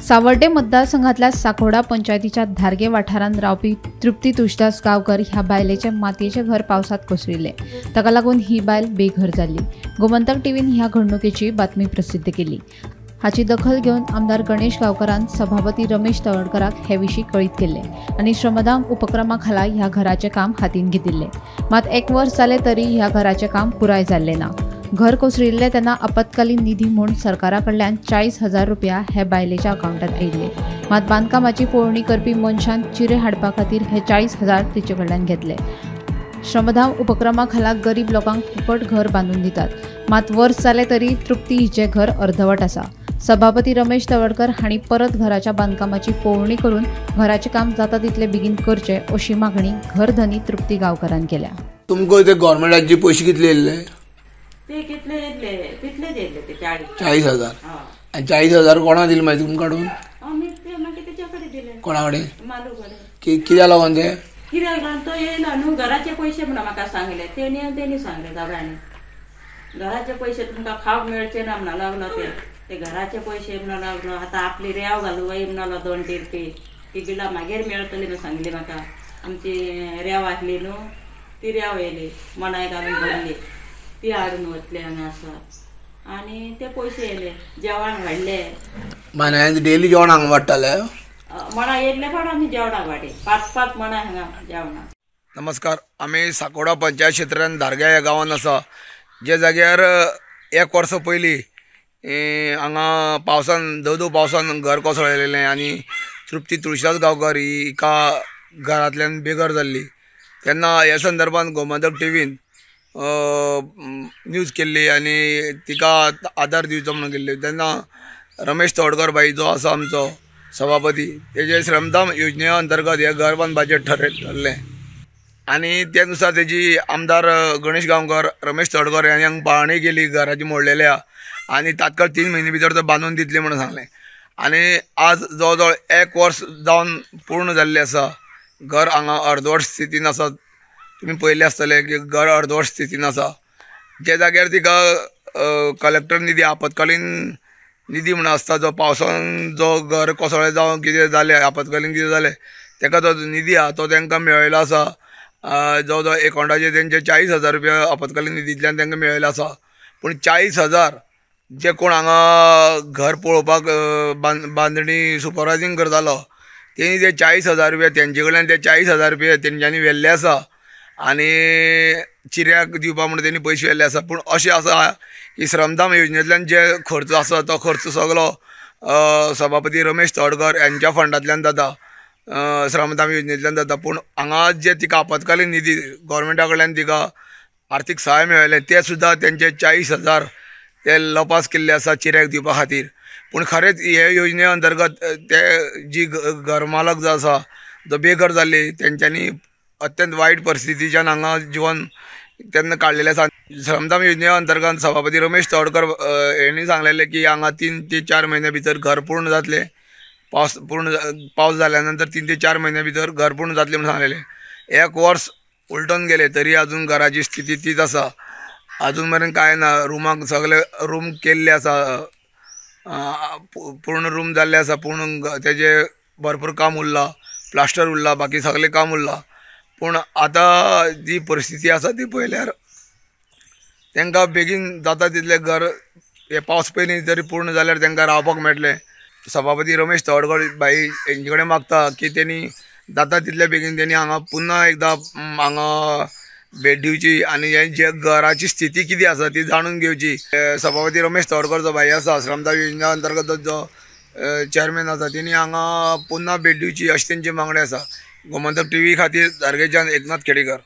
सावर्डे मतदारसंघातल्या साकोडा पंचायतीच्या धारगे वाठारांत रावपी तृप्ती तुळशीदास गांवकर ह्या बायलेचे मातयेचे घर पावसात कोसळिल्ले। ताका लागून ही बायल बेघर जाली। गोमंतक टीव्हीन ह्या घडणुकेची बातमी प्रसिद्ध केली। हाची दखल घेवन आमदार गणेश गांवकरान सभापती रमेश तळवडकराक हे विशीं कळीत केले आनी श्रमदान उपक्रमा खाला ह्या घराचे काम हातीन घेतिल्ले। मात 1 वर्स जाले तरी ह्या घराचे काम पुराय जाल्ले ना। घर कोसळिल्ले तेन्ना आपत्कालीन निधी म्हूण सरकारा कडल्यान 40,000 रुपया हे बायलेच्या अकाउंटात आयिल्ले। मात बांदकामाची पळोवणी करपी मनशान चिरे हाडपा खातीर हे 40,000 तिचे कडल्यान घेतले। श्रमधाम उपक्रमा खाला गरीब लोकांक फुकट घर बांदून दितात। मात वर्स जाले तरी तृप्ती हिचे घर अर्धवट आसा। सभापती रमेश तळवडकर हांणी परत घराच्या बांदकामाची पळोवणी करून घराचे काम जाता तितले बेगीन करचे अशी मागणी घरधनी तृप्ती गांवकरान केल्या। तुमको ते गव्हर्नमेंटाचे पैसे कितले येयले? ते कितले दिले ते 40,000। आणि 40,000 कोणा दिले माहिती तुमकाडून? आम्ही ते मागे त्याच्याकडे दिले। कोणाकडे? मालूकडे। कित्याक लागून ते? कित्याक लागून तो येयला न्हू, घराचे पैसे म्हणून म्हाका सांगले। तेणी सांगले दादानी, घराचे पैसे तुमकां खावक मेळचे ना म्हणून लागलो ते घराचे पैसे म्हणून लागलो। आता आपली रेव घालू वय म्हणून 2 रुपये ती बिला मागीर मेळटली म्हणून सांगली म्हाका। आमची रेव आसली न्हू, ती रेव येयली मनाय घालून भरली, ती हाडून वतले हांगा आसा आनी ते पैसे येयले। जेवण वाडले, मानाय डेली जेवण हांगा वाडटाले? मणा येयले पण आमी जेवणाक वाडे 5-5 मणा हांगा जेवणाक। नमस्कार, आमी साकोडा पंचायत क्षेत्रांत धारगे ह्या गांवांत आसा, जे जाग्यार 1 वर्स पयलीं हांगा पावसान दव पावसान घर कोसळिल्लें आनी तृप्ती तुळशीदास गांवकर ही एका घरांतल्यान बेघर जाल्ली। तेन्ना ह्या संदर्भांत गोमंतक टीव्हीन न्यूज केल्ली आनी तिका आदार दिवचो म्हणून केल्ली। तेन्ना रमेश तळवडकर भाई जो आसा आमचो सभापती, तेजे श्रमदान योजने अंतर्गत हे घर बांदपाचें ठरलें आनी त्यानुसार तेजी आमदार गणेश गांवकर, रमेश तळवडकर हांणी हांगा पाहणी केली घराची मोडलेल्या आनी तात्काळ 3 म्हयने भितर तो बांदून दितले म्हणून सांगलें। आनी आज जवळ जवळ 1 वर्स जावन पूर्ण जाल्लें आसा। घर हांगा अर्दवट स्थितीन आसा। तुम्ही पळयल्लें आसतलें की घर अर्दवट स्थितीन आसा। जे जाग्यार तिका कलेक्टर निधी, आपत्कालीन निधी म्हणून आसता, जो पावसान जो घर कोसळ्ळें जावं कितें जालें, आपत्कालीन कितें जालें तेका जो निधी आसा तो तांकां मेळयलो आसा। जवळ जवळ अकाउंटाचेर तेंचे 40,000 रुपया आपत्कालीन निधींतल्यान तांकां मेळयलो आसा। पूण 40,000 जे कोण हांगा घर पळोवपाक बांदणी सुपरवायझींग करतालो तेणी ते 40,000 रुपया तेंचे कडल्यान ते 40,000 रुपया तेंच्यांनी व्हेल्ले आसा आनी चिऱ्याक दिवपा म्हणून तेणी पयशे व्हेल्ले आसा। पूण अशें आसा की श्रमदान योजनेंतल्यान जे खर्च आसा तो खर्च सगळो सभापती रमेश तळवडकर यांच्या फंडांतल्यान जाता, श्रमदान योजनेंतल्यान जाता। पूण हांगा जे तिका आपत्कालीन निधी गव्हर्नमेंटा कडल्यान तिका आर्थीक सहाय मेळयलें ते सुद्दां तेंचे 40,000 ते लपास केल्ले आसा चिऱ्याक दिवपा खातीर। पूण खरेंच हे योजने अंतर्गत ते जी घरमालक जो आसा, जो बेघर जाल्ली, तेंच्यांनी अत्यंत वायट परिस्थितीच्यान हांगा जीवन तेन्ना काडलेलें आसा। श्रमदान योजने अंतर्गत सभापती रमेश तळवडकर हेणी सांगलेलें की हांगा 3 ते 4 म्हयन्या भितर घर पूर्ण जातलें। पावस जाल्या नंतर 3 ते 4 म्हयन्या भितर घर पूर्ण जातलें म्हणून सांगलेलें। 1 वर्स उलटून गेले तरी अजून घराची स्थिती तीच आसा। अजून मेरेन कांय ना। रूमाक सगळे रूम केल्ले आसा, पूर्ण रूम जाल्ले आसा, पूर्ण तेजे भरपूर काम उरलां, प्लास्टर उरलां, बाकी सगळें काम उरलां। पूण आतां जी परिस्थिती आसा ती पळयल्यार तांकां बेगीन जाता तितलें घर हे पावस पयलीं तरी पूर्ण जाल्यार तांकां रावपाक मेळटलें। सभापती रमेश तळवडकर भाई हेंचे कडेन मागता की तेणी जाता तितले बेगीन तेणी हांगा पुन्हा एकदां हांगा भेट दिवची आनी हे जे घराची स्थिती कितें आसा ती जाणून घेवची। सभापती रमेश तळवडकर जो भाई आसा, श्रमदान योजना अंतर्गत जो चेअरमॅन आसा, तेणी हांगा पुन्हा भेट दिवची अशी तेंची मागणी आसा। गोमंतक टीव्ही खातीर धारगेच्यान एकनाथ खेडेकर।